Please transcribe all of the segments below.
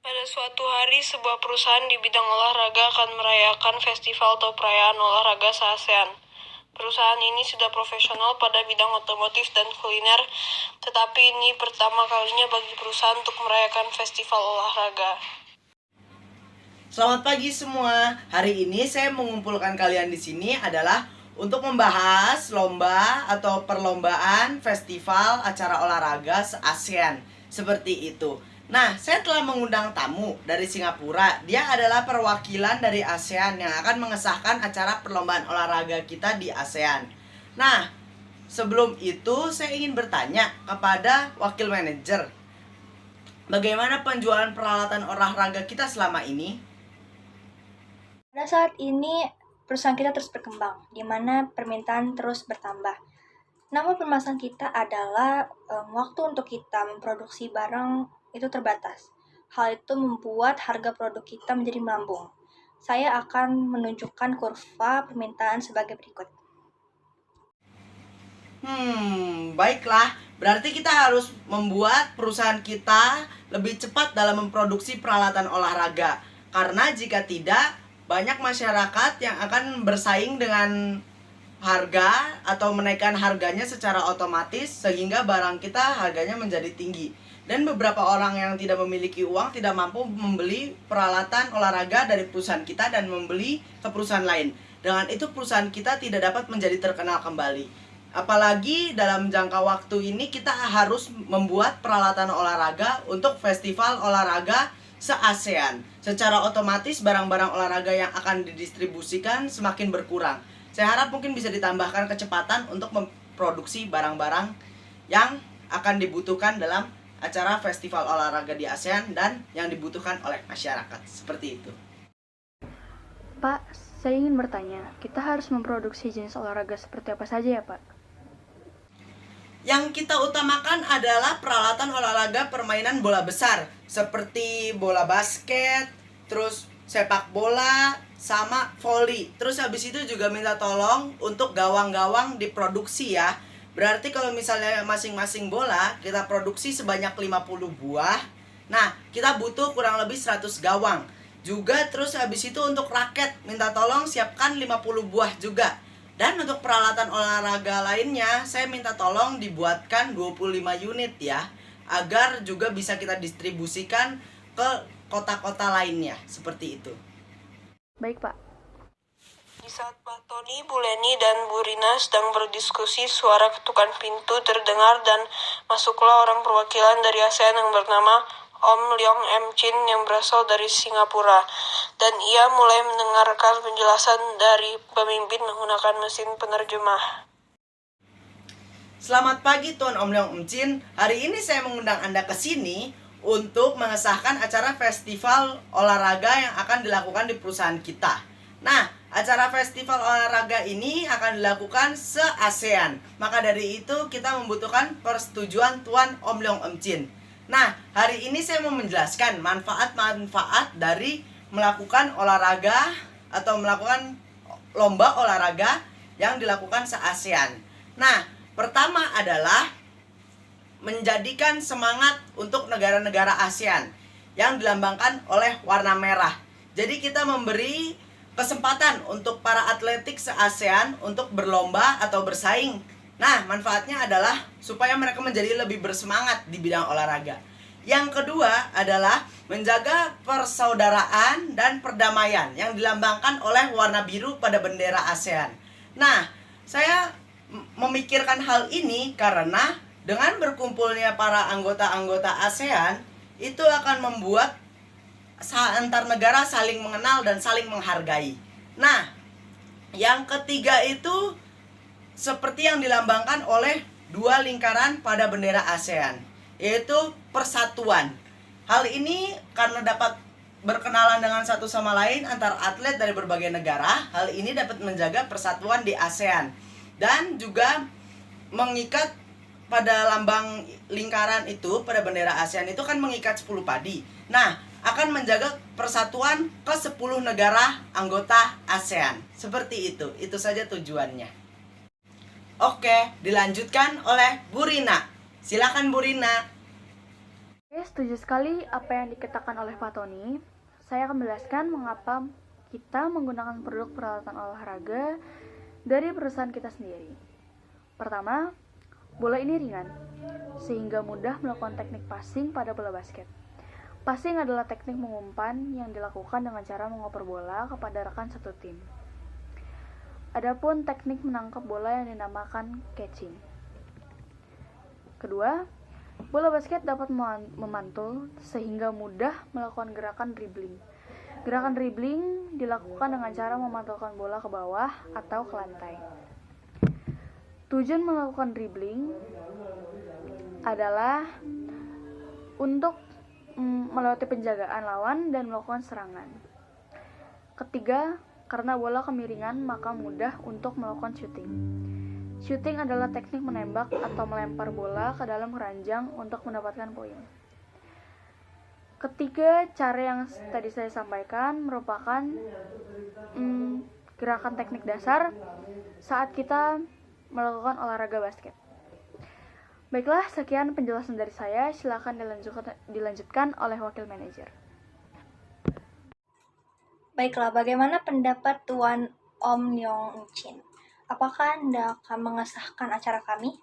Pada suatu hari, sebuah perusahaan di bidang olahraga akan merayakan festival atau perayaan olahraga se-ASEAN. Perusahaan ini sudah profesional pada bidang otomotif dan kuliner, tetapi ini pertama kalinya bagi perusahaan untuk merayakan festival olahraga. Selamat pagi semua. Hari ini saya mengumpulkan kalian di sini adalah untuk membahas lomba atau perlombaan festival acara olahraga se-ASEAN. Seperti itu. Nah, saya telah mengundang tamu dari Singapura. Dia adalah perwakilan dari ASEAN yang akan mengesahkan acara perlombaan olahraga kita di ASEAN. Nah, sebelum itu saya ingin bertanya kepada wakil manajer. Bagaimana penjualan peralatan olahraga kita selama ini? Pada saat ini, perusahaan kita terus berkembang, di mana permintaan terus bertambah. Namun permasalahan kita adalah waktu untuk kita memproduksi barang itu terbatas. Hal itu membuat harga produk kita menjadi melambung. Saya akan menunjukkan kurva permintaan sebagai berikut. Baiklah. Berarti kita harus membuat perusahaan kita lebih cepat dalam memproduksi peralatan olahraga. Karena jika tidak, banyak masyarakat yang akan bersaing dengan harga atau menaikkan harganya secara otomatis sehingga barang kita harganya menjadi tinggi. Dan beberapa orang yang tidak memiliki uang tidak mampu membeli peralatan olahraga dari perusahaan kita dan membeli ke perusahaan lain. Dengan itu perusahaan kita tidak dapat menjadi terkenal kembali. Apalagi dalam jangka waktu ini kita harus membuat peralatan olahraga untuk festival olahraga se-ASEAN. Secara otomatis barang-barang olahraga yang akan didistribusikan semakin berkurang. Saya harap mungkin bisa ditambahkan kecepatan untuk memproduksi barang-barang yang akan dibutuhkan dalam acara festival olahraga di ASEAN dan yang dibutuhkan oleh masyarakat. Seperti itu. Pak, saya ingin bertanya, kita harus memproduksi jenis olahraga seperti apa saja ya, Pak? Yang kita utamakan adalah peralatan olahraga permainan bola besar seperti bola basket, terus sepak bola, sama voli. Terus habis itu juga minta tolong untuk gawang-gawang diproduksi ya. Berarti kalau misalnya masing-masing bola kita produksi sebanyak 50 buah. Nah, kita butuh kurang lebih 100 gawang. Juga terus habis itu untuk raket minta tolong siapkan 50 buah juga. Dan untuk peralatan olahraga lainnya, saya minta tolong dibuatkan 25 unit ya, agar juga bisa kita distribusikan ke kota-kota lainnya, seperti itu. Baik, Pak. Di saat Pak Tony, Bu Leni, dan Bu Rina sedang berdiskusi, suara ketukan pintu terdengar dan masuklah orang perwakilan dari ASEAN yang bernama Om Leong M. Chin yang berasal dari Singapura. Dan ia mulai mendengarkan penjelasan dari pemimpin menggunakan mesin penerjemah. Selamat pagi Tuan Om Leong Em Chin. Hari ini saya mengundang Anda ke sini untuk mengesahkan acara festival olahraga yang akan dilakukan di perusahaan kita. Nah, acara festival olahraga ini akan dilakukan se-ASEAN. Maka dari itu kita membutuhkan persetujuan Tuan Om Leong Em Chin. Nah, hari ini saya mau menjelaskan manfaat-manfaat dari melakukan olahraga atau melakukan lomba olahraga yang dilakukan se-ASEAN. Nah, pertama adalah menjadikan semangat untuk negara-negara ASEAN yang dilambangkan oleh warna merah. Jadi kita memberi kesempatan untuk para atletik se-ASEAN untuk berlomba atau bersaing. Nah, manfaatnya adalah supaya mereka menjadi lebih bersemangat di bidang olahraga. Yang kedua adalah menjaga persaudaraan dan perdamaian yang dilambangkan oleh warna biru pada bendera ASEAN. Nah, saya memikirkan hal ini karena dengan berkumpulnya para anggota-anggota ASEAN itu akan membuat antar negara saling mengenal dan saling menghargai. Nah, yang ketiga itu seperti yang dilambangkan oleh dua lingkaran pada bendera ASEAN, yaitu persatuan. Hal ini karena dapat berkenalan dengan satu sama lain antar atlet dari berbagai negara, hal ini dapat menjaga persatuan di ASEAN dan juga mengikat pada lambang lingkaran itu pada bendera ASEAN itu kan mengikat 10 padi. Nah, akan menjaga persatuan ke 10 negara anggota ASEAN. Seperti itu. Itu saja tujuannya. Oke, dilanjutkan oleh Bu Rina. Silakan Bu Rina. Oke, setuju sekali apa yang dikatakan oleh Pak Tony. Saya akan menjelaskan mengapa kita menggunakan produk peralatan olahraga dari perusahaan kita sendiri. Pertama, bola ini ringan, sehingga mudah melakukan teknik passing pada bola basket. Passing adalah teknik mengumpan yang dilakukan dengan cara mengoper bola kepada rekan satu tim. Adapun teknik menangkap bola yang dinamakan catching. Kedua, bola basket dapat memantul sehingga mudah melakukan gerakan dribbling. Gerakan dribbling dilakukan dengan cara memantulkan bola ke bawah atau ke lantai. Tujuan melakukan dribbling adalah untuk melewati penjagaan lawan dan melakukan serangan. Ketiga, karena bola kemiringan maka mudah untuk melakukan shooting. Shooting adalah teknik menembak atau melempar bola ke dalam keranjang untuk mendapatkan poin. Ketiga, cara yang tadi saya sampaikan merupakan gerakan teknik dasar saat kita melakukan olahraga basket. Baiklah, sekian penjelasan dari saya. Silakan dilanjutkan oleh wakil manajer. Baiklah, bagaimana pendapat Tuan Om Leong Chin? Apakah Anda akan mengesahkan acara kami?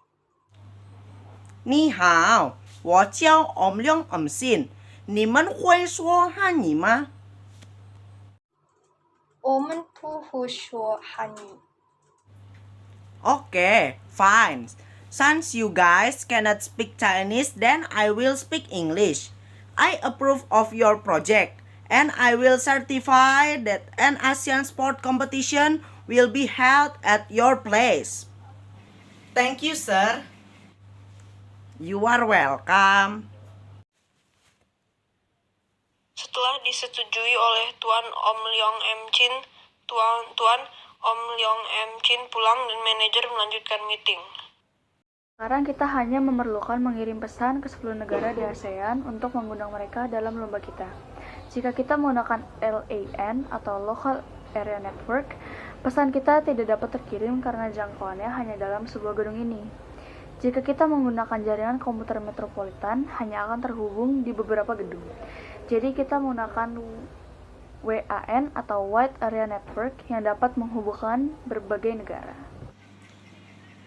你好，我叫 Om Leong Om Sin，你们会说汉语吗？我们不会说汉语。 Okay, fine. Since you guys cannot speak Chinese, then I will speak English. I approve of your project, and I will certify that an Asian sport competition will be held at your place. Thank you, sir. You are welcome. Setelah disetujui oleh Tuan Om Leong M. Chin, Tuan Om Leong M. Chin pulang dan manajer melanjutkan meeting. Sekarang kita hanya memerlukan mengirim pesan ke 10 negara di ASEAN untuk mengundang mereka dalam lomba kita. Jika kita menggunakan LAN atau Local Area Network, pesan kita tidak dapat terkirim karena jangkauannya hanya dalam sebuah gedung ini. Jika kita menggunakan jaringan komputer metropolitan, hanya akan terhubung di beberapa gedung. Jadi kita menggunakan WAN atau Wide Area Network yang dapat menghubungkan berbagai negara.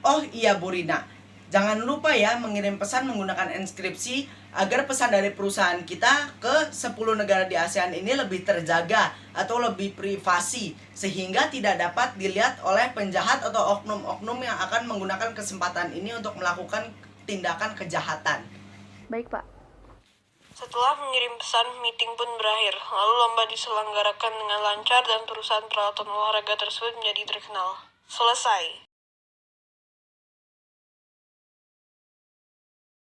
Oh iya Bu Rina, jangan lupa ya mengirim pesan menggunakan inskripsi agar pesan dari perusahaan kita ke 10 negara di ASEAN ini lebih terjaga atau lebih privasi sehingga tidak dapat dilihat oleh penjahat atau oknum-oknum yang akan menggunakan kesempatan ini untuk melakukan tindakan kejahatan. Baik, Pak. Setelah mengirim pesan, meeting pun berakhir. Lalu lomba diselenggarakan dengan lancar dan perusahaan peralatan olahraga tersebut menjadi terkenal. Selesai.